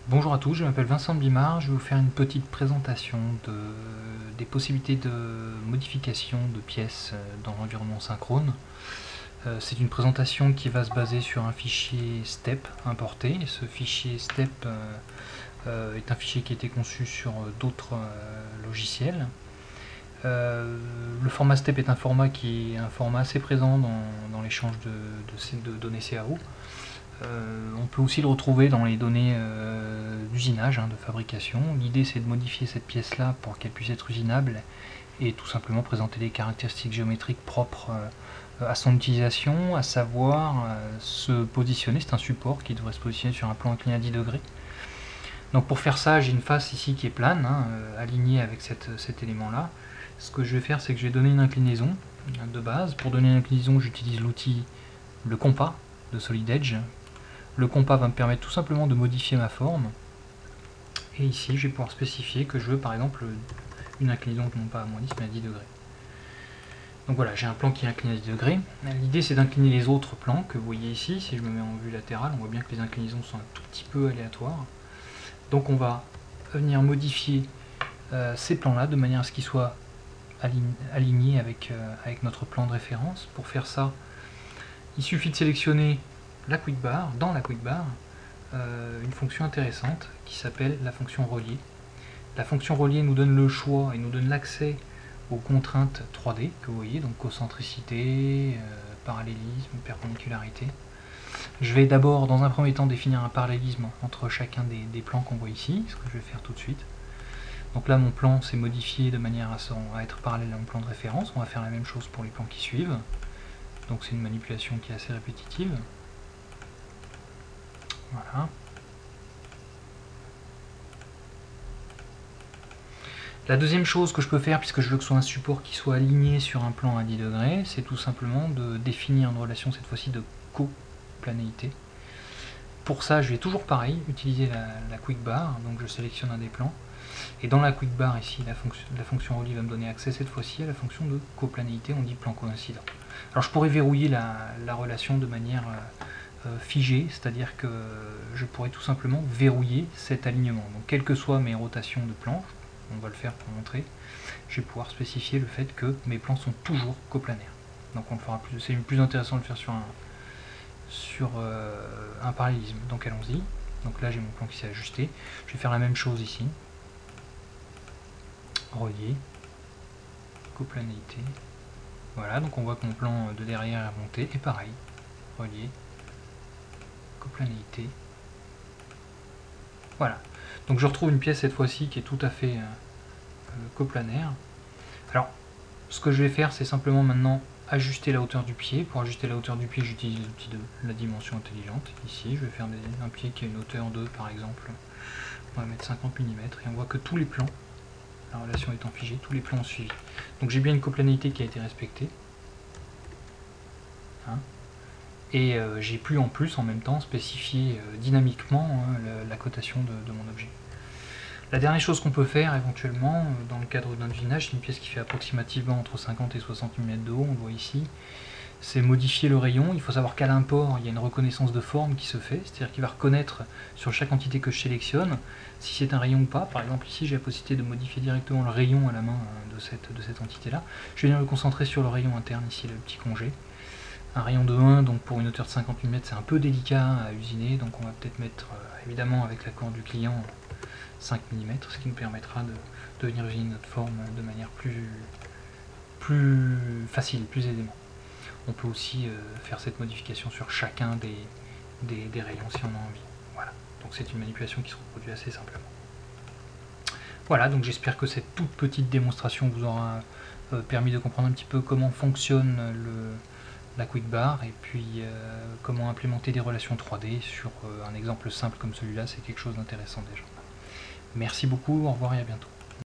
Bonjour à tous, je m'appelle Vincent Bimard, je vais vous faire une petite présentation des possibilités de modification de pièces dans l'environnement synchrone. C'est une présentation qui va se baser sur un fichier STEP importé. Ce fichier STEP est un fichier qui a été conçu sur d'autres logiciels. Le format STEP est un format qui est un format assez présent dans l'échange de données CAO. On peut aussi le retrouver dans les données d'usinage, de fabrication. L'idée c'est de modifier cette pièce là pour qu'elle puisse être usinable et tout simplement présenter des caractéristiques géométriques propres à son utilisation, à savoir se positionner. C'est un support qui devrait se positionner sur un plan incliné à 10 degrés. Donc pour faire ça, j'ai une face ici qui est plane, alignée avec cet élément là. Ce que je vais faire, c'est que je vais donner une inclinaison de base. Pour donner une inclinaison, j'utilise le compas de Solid Edge. Le compas va me permettre tout simplement de modifier ma forme. Et ici, je vais pouvoir spécifier que je veux par exemple une inclinaison non pas à moins 10 mais à 10 degrés. Donc voilà, j'ai un plan qui est incliné à 10 degrés. L'idée c'est d'incliner les autres plans que vous voyez ici. Si je me mets en vue latérale, on voit bien que les inclinaisons sont un tout petit peu aléatoires. Donc on va venir modifier ces plans-là de manière à ce qu'ils soient alignés avec notre plan de référence. Pour faire ça, il suffit de sélectionner la quick bar, dans la quick bar, une fonction intéressante qui s'appelle la fonction relier. La fonction relier nous donne le choix et nous donne l'accès aux contraintes 3D que vous voyez, donc concentricité, parallélisme, perpendicularité. Je vais d'abord, dans un premier temps, définir un parallélisme entre chacun des plans qu'on voit ici, ce que je vais faire tout de suite. Donc là, mon plan s'est modifié de manière à être parallèle à mon plan de référence. On va faire la même chose pour les plans qui suivent. Donc c'est une manipulation qui est assez répétitive. Voilà. La deuxième chose que je peux faire, puisque je veux que ce soit un support qui soit aligné sur un plan à 10 degrés, c'est tout simplement de définir une relation cette fois-ci de coplanéité. Pour ça, je vais toujours pareil, utiliser la quick bar, donc je sélectionne un des plans, et dans la quick bar ici, la fonction relier va me donner accès cette fois-ci à la fonction de coplanéité, on dit plan coïncident. Alors je pourrais verrouiller la relation de manière figée, c'est-à-dire que je pourrais tout simplement verrouiller cet alignement. Donc quelles que soient mes rotations de planche, on va le faire pour montrer, je vais pouvoir spécifier le fait que mes plans sont toujours coplanaires. Donc on le fera plus, c'est plus intéressant de le faire sur un parallélisme. Donc allons-y. Donc là j'ai mon plan qui s'est ajusté. Je vais faire la même chose ici. Relier, coplanéité. Voilà, donc on voit que mon plan de derrière est remonté. Et pareil, relier, coplanéité. Voilà. Donc je retrouve une pièce cette fois-ci qui est tout à fait coplanaire. Alors, ce que je vais faire, c'est simplement maintenant ajuster la hauteur du pied. Pour ajuster la hauteur du pied, j'utilise l'outil de la dimension intelligente. Ici, je vais faire un pied qui a une hauteur de, par exemple, on va mettre 50 mm, et on voit que tous les plans, la relation étant figée, tous les plans ont suivi. Donc j'ai bien une coplanéité qui a été respectée. Et j'ai pu en plus, en même temps, spécifier dynamiquement la cotation de mon objet. La dernière chose qu'on peut faire éventuellement dans le cadre d'un devinage, c'est une pièce qui fait approximativement entre 50 et 60 mm de haut, on le voit ici, c'est modifier le rayon. Il faut savoir qu'à l'import, il y a une reconnaissance de forme qui se fait, c'est-à-dire qu'il va reconnaître sur chaque entité que je sélectionne si c'est un rayon ou pas. Par exemple ici j'ai la possibilité de modifier directement le rayon à la main de cette entité-là. Je vais venir me concentrer sur le rayon interne, ici le petit congé. Un rayon de 1, donc pour une hauteur de 50 mm, c'est un peu délicat à usiner, donc on va peut-être mettre, évidemment avec l'accord du client, 5 mm, ce qui nous permettra de venir usiner notre forme de manière plus facile, plus aisément. On peut aussi faire cette modification sur chacun des rayons si on a envie. Voilà, donc c'est une manipulation qui se reproduit assez simplement. Voilà, donc j'espère que cette toute petite démonstration vous aura permis de comprendre un petit peu comment fonctionne la quick bar et puis comment implémenter des relations 3D sur un exemple simple comme celui-là, c'est quelque chose d'intéressant déjà. Merci beaucoup, au revoir et à bientôt.